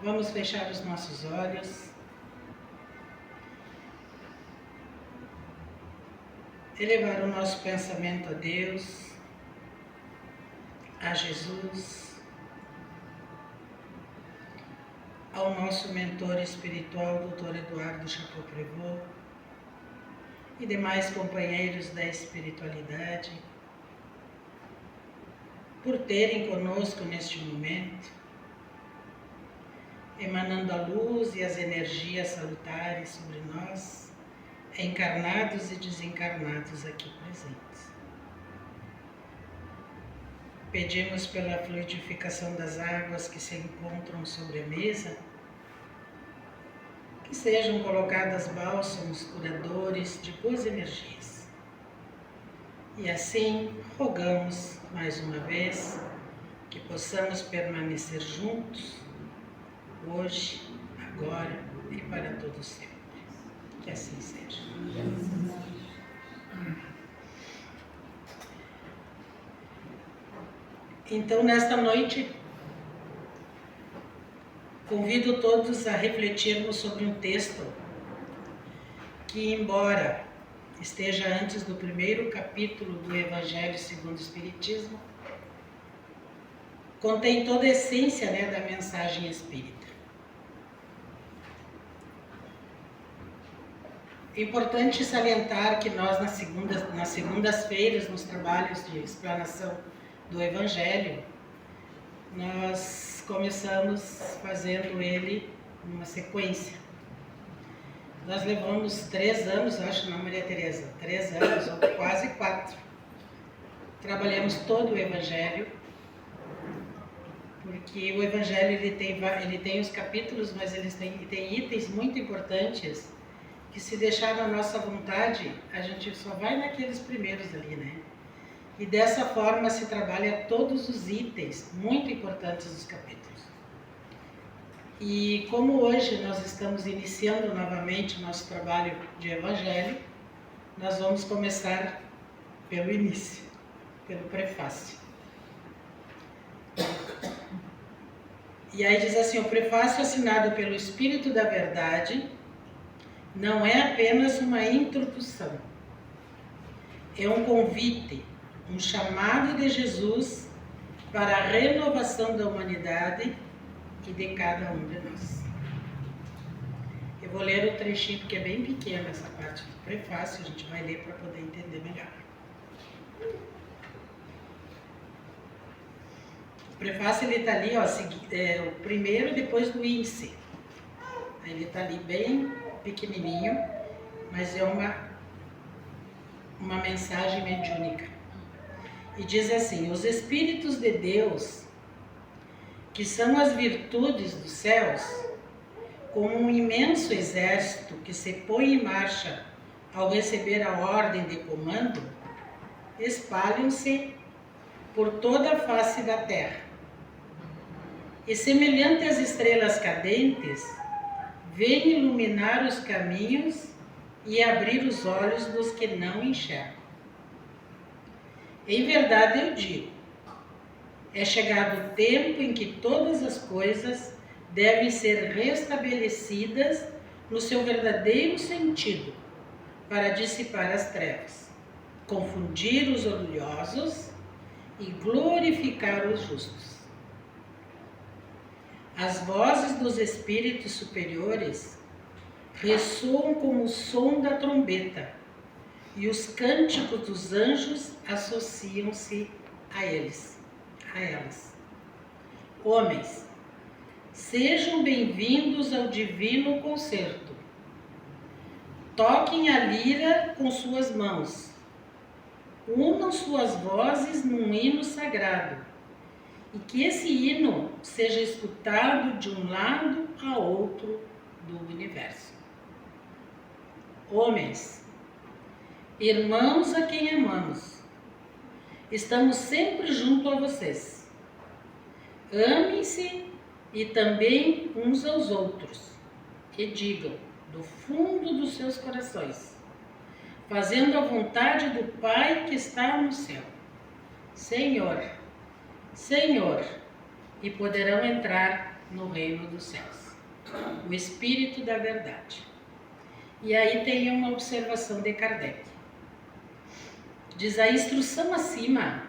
Vamos fechar os nossos olhos. Elevar o nosso pensamento a Deus, a Jesus, ao nosso mentor espiritual, Dr. Eduardo Chateaubriand, e demais companheiros da espiritualidade, por terem conosco neste momento, emanando a luz e as energias salutares sobre nós, encarnados e desencarnados aqui presentes. Pedimos pela fluidificação das águas que se encontram sobre a mesa, que sejam colocadas bálsamos curadores de boas energias. E assim, rogamos mais uma vez que possamos permanecer juntos, hoje, agora e para todo sempre. Que assim seja. Então, nesta noite, convido todos a refletirmos sobre um texto que, embora esteja antes do primeiro capítulo do Evangelho segundo o Espiritismo, contém toda a essência, da mensagem espírita. É importante salientar que nós, nas segundas-feiras, nos trabalhos de explanação do Evangelho, nós começamos fazendo ele numa sequência. Nós levamos 3 anos, acho, não, Maria Tereza, 3 anos, ou quase 4. Trabalhamos todo o Evangelho, porque o Evangelho ele tem os capítulos, mas ele tem itens muito importantes, que se deixar na nossa vontade, a gente só vai naqueles primeiros ali, E dessa forma se trabalha todos os itens muito importantes dos capítulos. E como hoje nós estamos iniciando novamente o nosso trabalho de Evangelho, nós vamos começar pelo início, pelo prefácio. E aí diz assim: o prefácio assinado pelo Espírito da Verdade não é apenas uma introdução, é um convite, um chamado de Jesus para a renovação da humanidade e de cada um de nós. Eu vou ler o trechinho porque é bem pequeno essa parte do prefácio, a gente vai ler para poder entender melhor. O prefácio ele está ali, o primeiro depois do índice. Ele está ali bem pequenininho, mas é uma mensagem mediúnica. E diz assim: os Espíritos de Deus, que são as virtudes dos céus, como um imenso exército que se põe em marcha ao receber a ordem de comando, espalham-se por toda a face da terra. E semelhante às estrelas cadentes, vêm iluminar os caminhos e abrir os olhos dos que não enxergam. Em verdade eu digo, é chegado o tempo em que todas as coisas devem ser restabelecidas no seu verdadeiro sentido, para dissipar as trevas, confundir os orgulhosos e glorificar os justos. As vozes dos espíritos superiores ressoam como o som da trombeta, e os cânticos dos anjos associam-se a elas. Homens, sejam bem-vindos ao divino concerto. Toquem a lira com suas mãos. Unam suas vozes num hino sagrado, e que esse hino seja escutado de um lado a outro do universo. Homens, irmãos a quem amamos, estamos sempre junto a vocês. Amem-se e também uns aos outros, e digam do fundo dos seus corações, fazendo a vontade do Pai que está no céu: Senhor, Senhor, e poderão entrar no reino dos céus. O Espírito da verdade. E aí tem uma observação de Kardec. Diz: a instrução acima,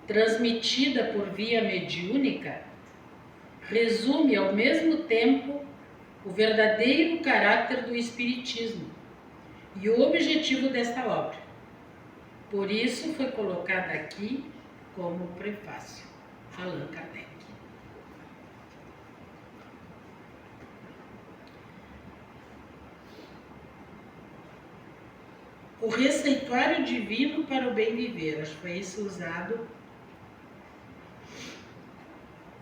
transmitida por via mediúnica, resume ao mesmo tempo o verdadeiro caráter do Espiritismo e o objetivo desta obra. Por isso foi colocada aqui como prefácio. Allan Kardec. O receituário divino para o bem viver. Acho que foi isso usado,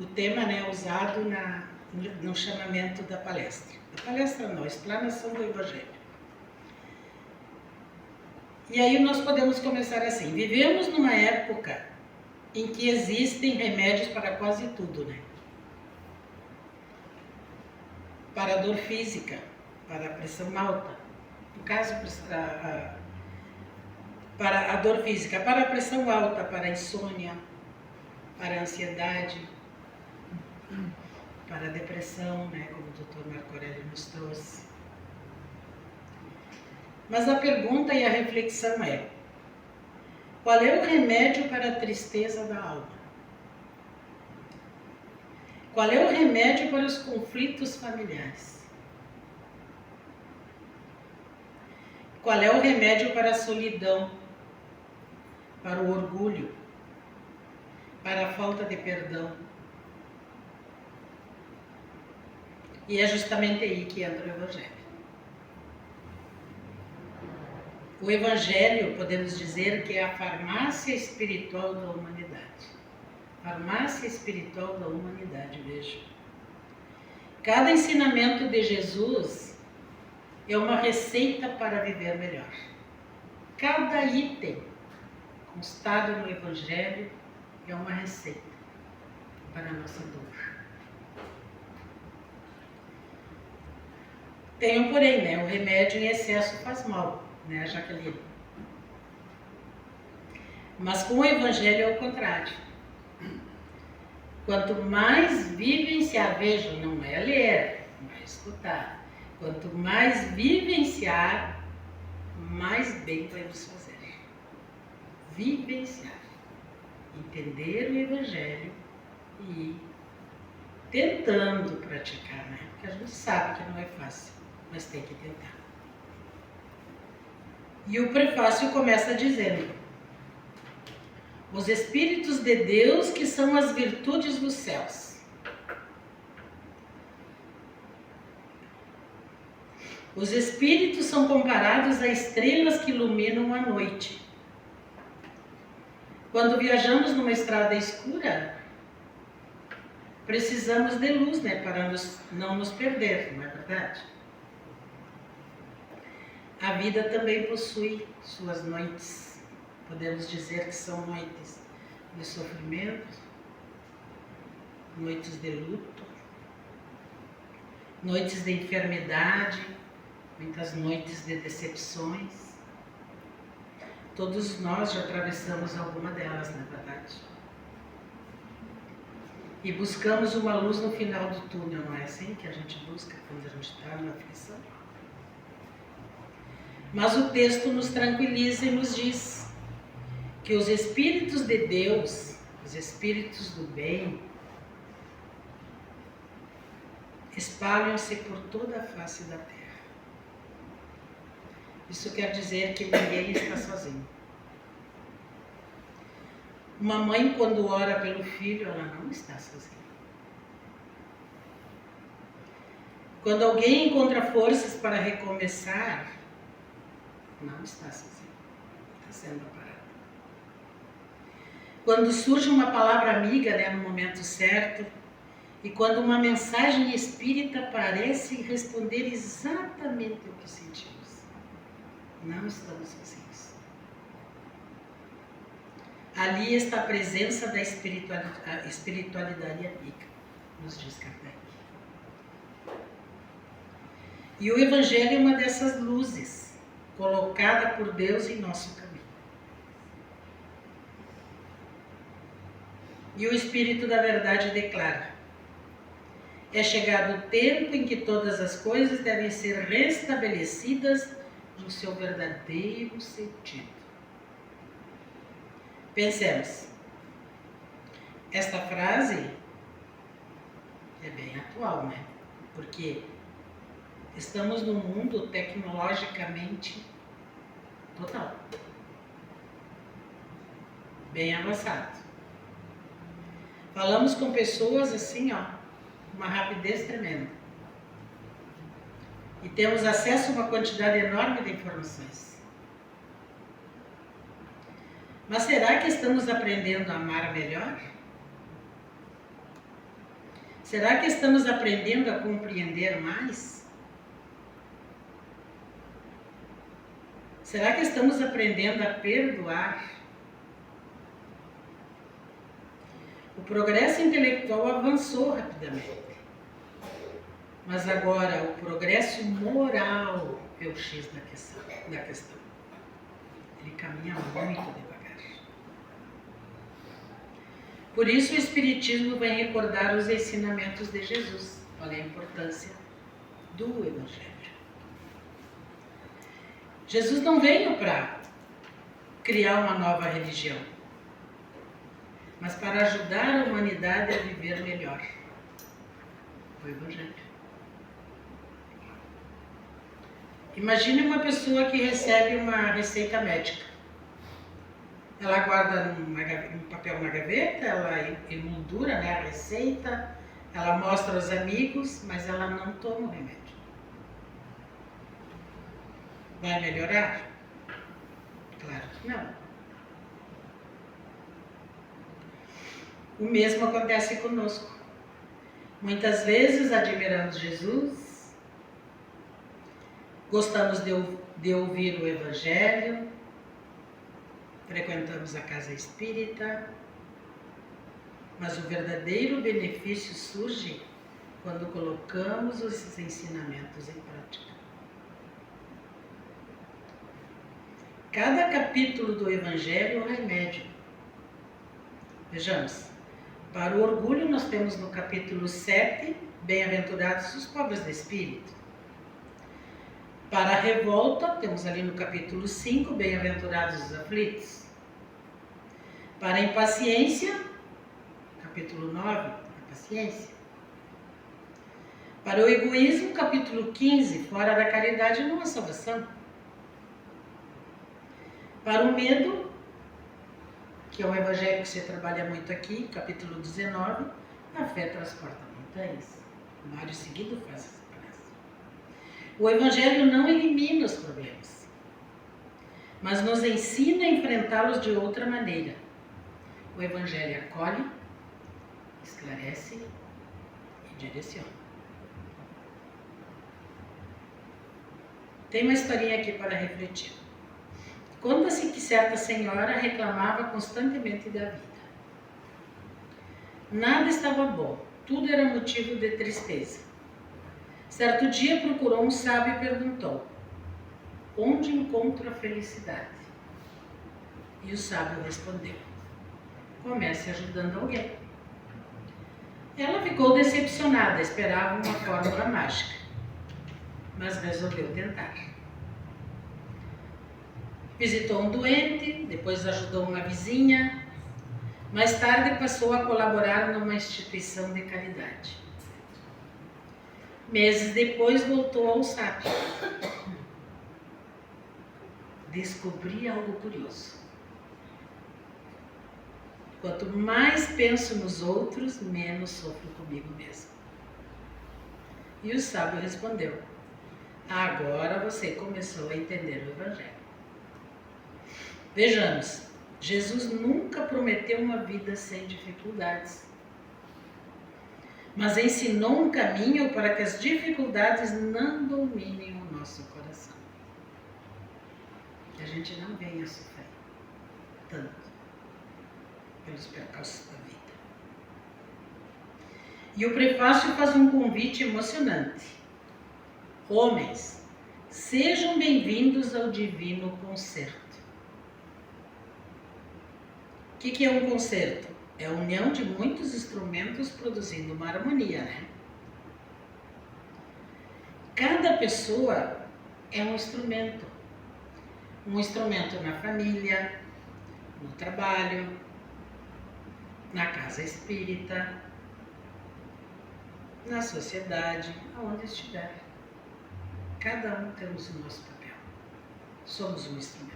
o tema, né, usado no chamamento da palestra. A palestra não, a explanação do Evangelho. E aí nós podemos começar assim: vivemos numa época em que existem remédios para quase tudo, né? Para a dor física, para a pressão alta, no caso, para a dor física, para a pressão alta, para a insônia, para a ansiedade, para a depressão, né, como o Dr. Marco Aurélio nos trouxe. Mas a pergunta e a reflexão é: qual é o remédio para a tristeza da alma? Qual é o remédio para os conflitos familiares? Qual é o remédio para a solidão, para o orgulho, para a falta de perdão? E é justamente aí que entra o Evangelho. O Evangelho, podemos dizer que é a farmácia espiritual da humanidade. Farmácia espiritual da humanidade, veja. Cada ensinamento de Jesus é uma receita para viver melhor. Cada item constado no Evangelho é uma receita para a nossa dor. Tem um porém, né? O remédio em excesso faz mal, né, Jaqueline? Mas com o Evangelho é o contrário. Quanto mais vivenciar, vejam, não é ler, não é escutar. Quanto mais vivenciar, mais bem vai nos fazer. Vivenciar. Entender o Evangelho e ir tentando praticar, né? Porque a gente sabe que não é fácil, mas tem que tentar. E o prefácio começa dizendo: os Espíritos de Deus, que são as virtudes dos céus. Os Espíritos são comparados a estrelas que iluminam a noite. Quando viajamos numa estrada escura, precisamos de luz, né, para não nos perder, não é verdade? A vida também possui suas noites. Podemos dizer que são noites de sofrimento, noites de luto, noites de enfermidade, muitas noites de decepções. Todos nós já atravessamos alguma delas, não é verdade? E buscamos uma luz no final do túnel, não é assim que a gente busca quando a gente está na aflição? Mas o texto nos tranquiliza e nos diz que os Espíritos de Deus, os Espíritos do bem, espalham-se por toda a face da terra. Isso quer dizer que ninguém está sozinho. Uma mãe, quando ora pelo filho, ela não está sozinha. Quando alguém encontra forças para recomeçar, não está sozinho. Está sendo amparado. Quando surge uma palavra amiga, né, no momento certo, e quando uma mensagem espírita parece responder exatamente o que sentimos, não estamos sozinhos. Ali está a presença da espiritualidade amiga, nos diz Kardec. E o Evangelho é uma dessas luzes, colocada por Deus em nosso caminho. E o Espírito da Verdade declara: É chegado o tempo em que todas as coisas devem ser restabelecidas no seu verdadeiro sentido. Pensemos, esta frase é bem atual, né? Porque estamos num mundo tecnologicamente total, bem avançado. Falamos com pessoas assim, ó, uma rapidez tremenda. E temos acesso a uma quantidade enorme de informações. Mas será que estamos aprendendo a amar melhor? Será que estamos aprendendo a compreender mais? Será que estamos aprendendo a perdoar? O progresso intelectual avançou rapidamente. Mas agora o progresso moral é o X da questão. Ele caminha muito devagar. Por isso o Espiritismo vem recordar os ensinamentos de Jesus. Olha a importância do Evangelho. Jesus não veio para criar uma nova religião, mas para ajudar a humanidade a viver melhor. O Evangelho. Imagine uma pessoa que recebe uma receita médica. Ela guarda um papel na gaveta, ela emoldura, né, a receita, ela mostra aos amigos, mas ela não toma o remédio. Vai melhorar? Claro que não. O mesmo acontece conosco. Muitas vezes admiramos Jesus, gostamos de ouvir o Evangelho, frequentamos a casa espírita, mas o verdadeiro benefício surge quando colocamos os ensinamentos em prática. Cada capítulo do Evangelho é um remédio. Vejamos, para o orgulho nós temos no capítulo 7, bem-aventurados os pobres de espírito. Para a revolta, temos ali no capítulo 5, bem-aventurados os aflitos. Para a impaciência, capítulo 9, a paciência. Para o egoísmo, capítulo 15, fora da caridade não há salvação. Para o medo, que é um evangelho que você trabalha muito aqui, capítulo 19, a fé transporta montanhas. Mário seguido faz essa palestra. O evangelho não elimina os problemas, mas nos ensina a enfrentá-los de outra maneira. O evangelho acolhe, esclarece e direciona. Tem uma historinha aqui para refletir. Conta-se que certa senhora reclamava constantemente da vida. Nada estava bom, tudo era motivo de tristeza. Certo dia procurou um sábio e perguntou: onde encontro a felicidade? E o sábio respondeu: comece ajudando alguém. Ela ficou decepcionada, esperava uma fórmula mágica, mas resolveu tentar. Visitou um doente, depois ajudou uma vizinha. Mais tarde passou a colaborar numa instituição de caridade. Meses depois voltou ao sábio. Descobri algo curioso. Quanto mais penso nos outros, menos sofro comigo mesmo. E o sábio respondeu: agora você começou a entender o Evangelho. Vejamos, Jesus nunca prometeu uma vida sem dificuldades, mas ensinou um caminho para que as dificuldades não dominem o nosso coração. Que a gente não venha a sofrer tanto pelos percalços da vida. E o prefácio faz um convite emocionante. Homens, sejam bem-vindos ao divino concerto. O que é um concerto? É a união de muitos instrumentos produzindo uma harmonia, né? Cada pessoa é um instrumento na família, no trabalho, na casa espírita, na sociedade, aonde estiver. Cada um temos o nosso papel. Somos um instrumento.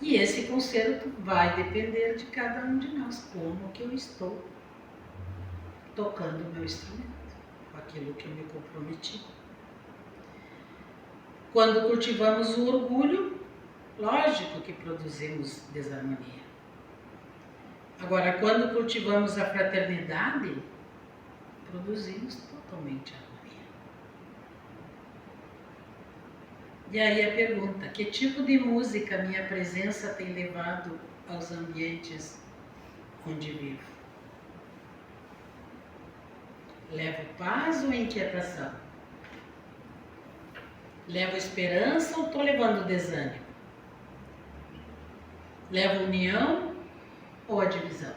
E esse concerto vai depender de cada um de nós, como que eu estou tocando o meu instrumento, com aquilo que eu me comprometi. Quando cultivamos o orgulho, lógico que produzimos desarmonia. Agora, quando cultivamos a fraternidade, produzimos totalmente harmonia. E aí a pergunta, que tipo de música minha presença tem levado aos ambientes onde vivo? Levo paz ou inquietação? Levo esperança ou estou levando desânimo? Levo união ou a divisão?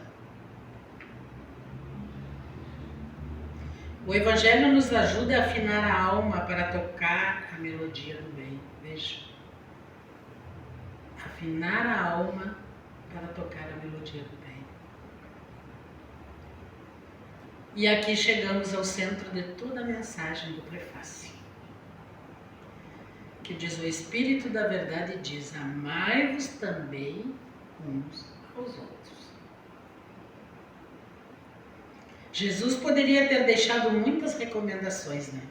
O Evangelho nos ajuda a afinar a alma para tocar a melodia do bem. Veja. Afinar a alma para tocar a melodia do bem. E aqui chegamos ao centro de toda a mensagem do prefácio, que diz: o Espírito da Verdade diz: amai-vos também uns aos outros. Jesus poderia ter deixado muitas recomendações, né?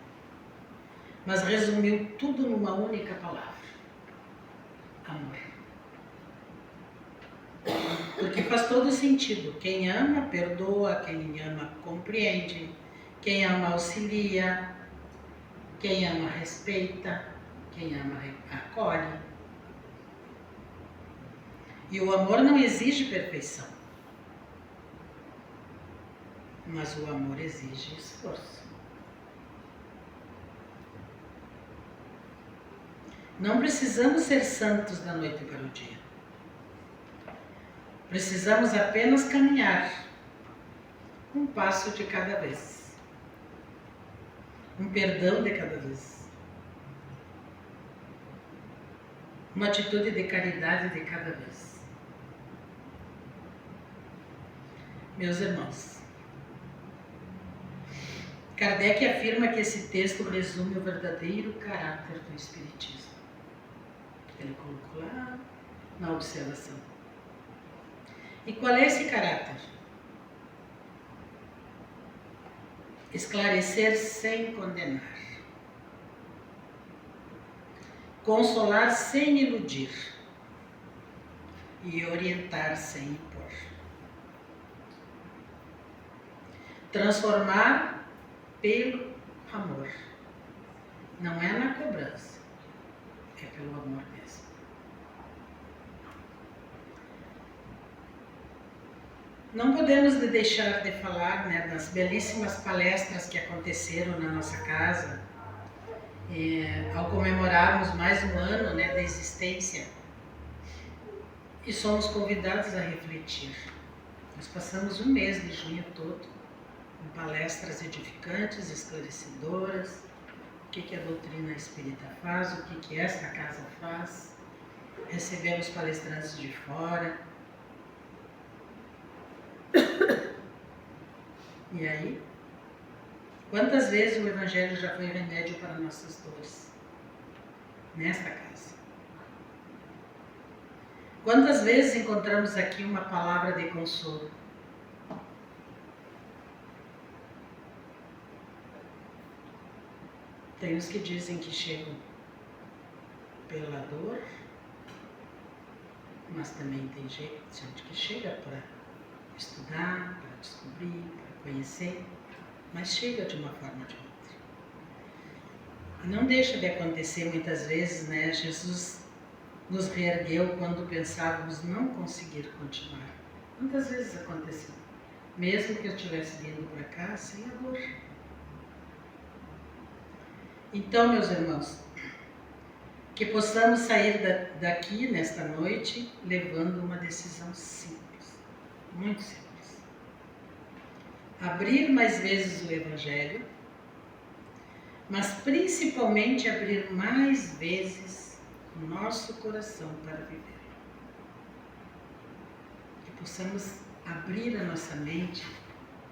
Mas resumiu tudo numa única palavra: amor. Porque faz todo sentido. Quem ama, perdoa. Quem ama, compreende. Quem ama, auxilia. Quem ama, respeita. Quem ama, acolhe. E o amor não exige perfeição. Mas o amor exige esforço. Não precisamos ser santos da noite para o dia. Precisamos apenas caminhar um passo de cada vez. Um perdão de cada vez. Uma atitude de caridade de cada vez. Meus irmãos, Kardec afirma que esse texto resume o verdadeiro caráter do Espiritismo. Ele colocou lá na observação. E qual é esse caráter? Esclarecer sem condenar. Consolar sem iludir. E orientar sem impor. Transformar pelo amor. Não é na cobrança, é pelo amor mesmo. Não podemos deixar de falar, né, das belíssimas palestras que aconteceram na nossa casa, ao comemorarmos mais um ano, né, da existência, e somos convidados a refletir. Nós passamos um mês de junho todo com palestras edificantes, esclarecedoras, o que a doutrina espírita faz, o que esta casa faz. Recebemos palestrantes de fora. E aí, quantas vezes o Evangelho já foi remédio para nossas dores? Nesta casa. Quantas vezes encontramos aqui uma palavra de consolo? Tem os que dizem que chegam pela dor, mas também tem gente que chega para estudar, para descobrir, para conhecer, mas chega de uma forma ou de outra. E não deixa de acontecer muitas vezes, né? Jesus nos reergueu quando pensávamos não conseguir continuar. Muitas vezes aconteceu, mesmo que eu estivesse vindo para cá sem a dor. Então, meus irmãos, que possamos sair daqui nesta noite levando uma decisão simples, muito simples. Abrir mais vezes o Evangelho, mas principalmente abrir mais vezes o nosso coração para viver. Que possamos abrir a nossa mente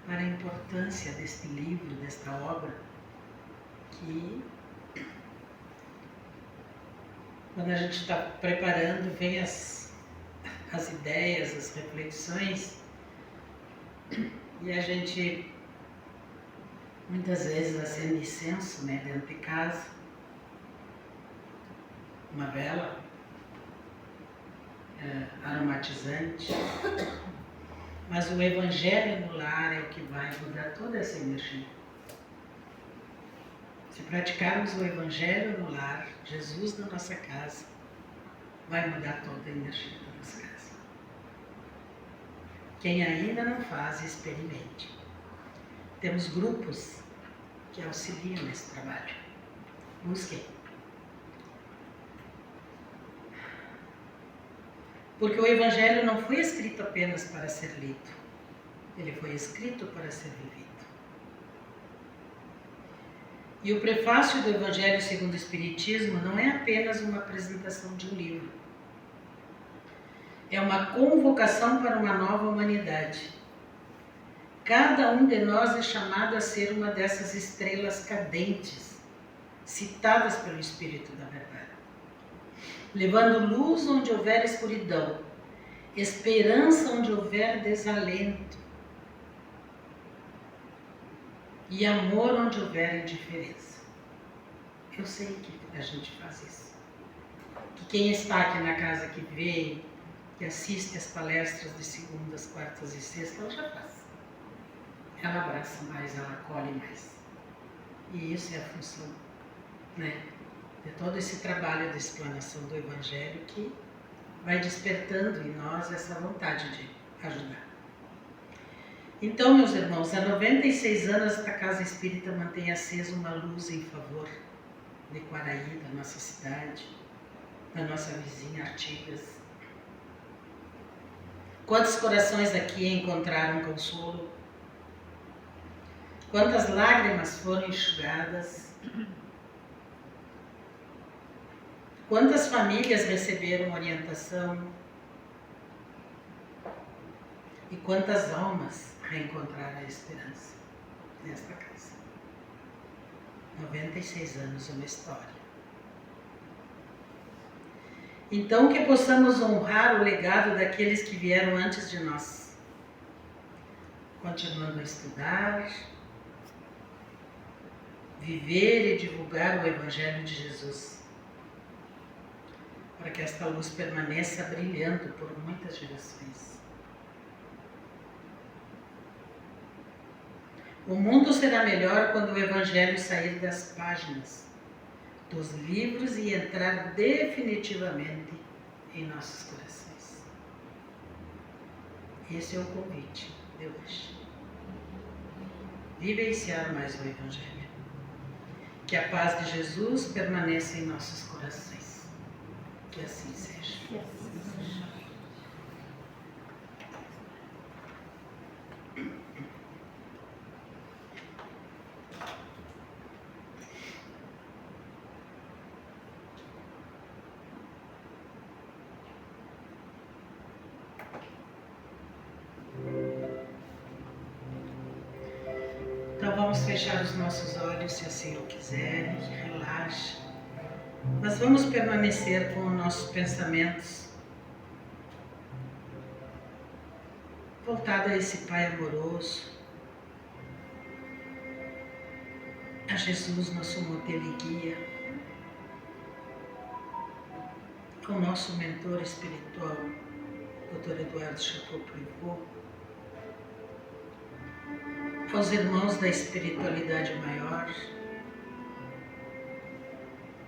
para a importância deste livro, desta obra, que quando a gente está preparando, vem as ideias, as reflexões, e a gente muitas vezes acende incenso, né, dentro de casa, uma vela aromatizante, mas o Evangelho no lar é o que vai mudar toda essa energia. Se praticarmos o Evangelho no lar, Jesus na nossa casa, vai mudar toda a energia da nossa casa. Quem ainda não faz, experimente. Temos grupos que auxiliam nesse trabalho. Busquem. Porque o Evangelho não foi escrito apenas para ser lido. Ele foi escrito para ser vivido. E o prefácio do Evangelho segundo o Espiritismo não é apenas uma apresentação de um livro. É uma convocação para uma nova humanidade. Cada um de nós é chamado a ser uma dessas estrelas cadentes, citadas pelo Espírito da Verdade, levando luz onde houver escuridão, esperança onde houver desalento e amor onde houver indiferença. Eu sei que a gente faz isso. Que quem está aqui na casa, que vê, que assiste as palestras de segundas, quartas e sextas, ela já faz. Ela abraça mais, ela acolhe mais. E isso é a função, né, de todo esse trabalho de explanação do Evangelho, que vai despertando em nós essa vontade de ajudar. Então, meus irmãos, há 96 anos a Casa Espírita mantém acesa uma luz em favor de Quaraí, da nossa cidade, da nossa vizinha Artigas. Quantos corações aqui encontraram consolo? Quantas lágrimas foram enxugadas? Quantas famílias receberam orientação? E quantas almas reencontraram a esperança nesta casa? 96 anos, uma história. Então, que possamos honrar o legado daqueles que vieram antes de nós, continuando a estudar, viver e divulgar o Evangelho de Jesus, para que esta luz permaneça brilhando por muitas gerações. O mundo será melhor quando o Evangelho sair das páginas dos livros e entrar definitivamente em nossos corações. Esse é o convite de hoje. Vivenciar mais o Evangelho. Que a paz de Jesus permaneça em nossos corações. Que assim seja. Que assim seja. Então vamos fechar os nossos olhos, se assim o quiserem, relaxe. Mas vamos permanecer com os nossos pensamentos voltados a esse Pai amoroso, a Jesus, nosso modelo e guia, ao nosso mentor espiritual, Dr. Eduardo Chateaubriand, aos irmãos da espiritualidade maior,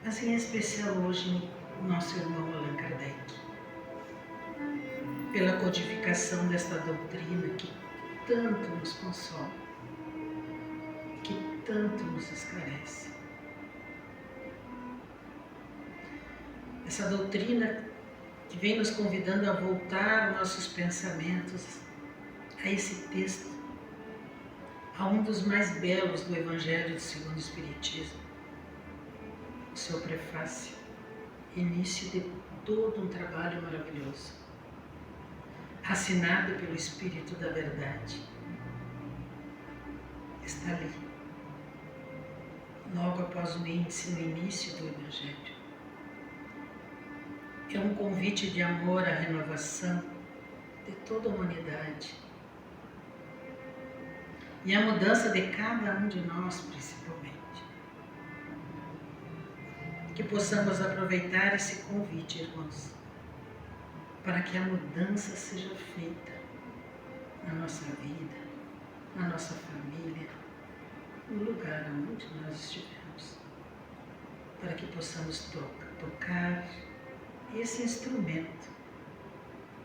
mas em especial hoje nosso irmão Allan Kardec, pela codificação desta doutrina que tanto nos consola, que tanto nos esclarece. Essa doutrina que vem nos convidando a voltar nossos pensamentos a esse texto, a um dos mais belos do Evangelho segundo o Espiritismo, o seu prefácio, início de todo um trabalho maravilhoso, assinado pelo Espírito da Verdade. Está ali, logo após o índice, no início do Evangelho. É um convite de amor à renovação de toda a humanidade e a mudança de cada um de nós, principalmente. Que possamos aproveitar esse convite, irmãos, para que a mudança seja feita na nossa vida, na nossa família, no lugar onde nós estivermos, para que possamos tocar esse instrumento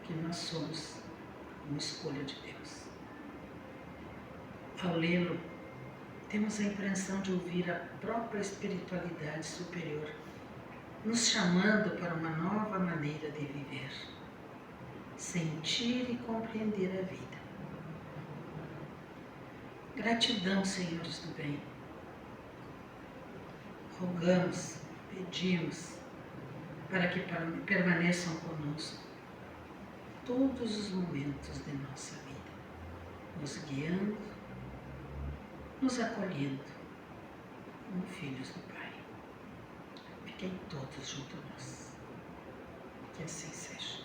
que nós somos, uma escolha de Deus. Ao lê-lo, temos a impressão de ouvir a própria espiritualidade superior, nos chamando para uma nova maneira de viver, sentir e compreender a vida. Gratidão, senhores do bem. Rogamos, pedimos, para que permaneçam conosco todos os momentos de nossa vida, nos guiando, nos acolhendo como filhos do Pai. Fiquem todos junto a nós. Que assim seja.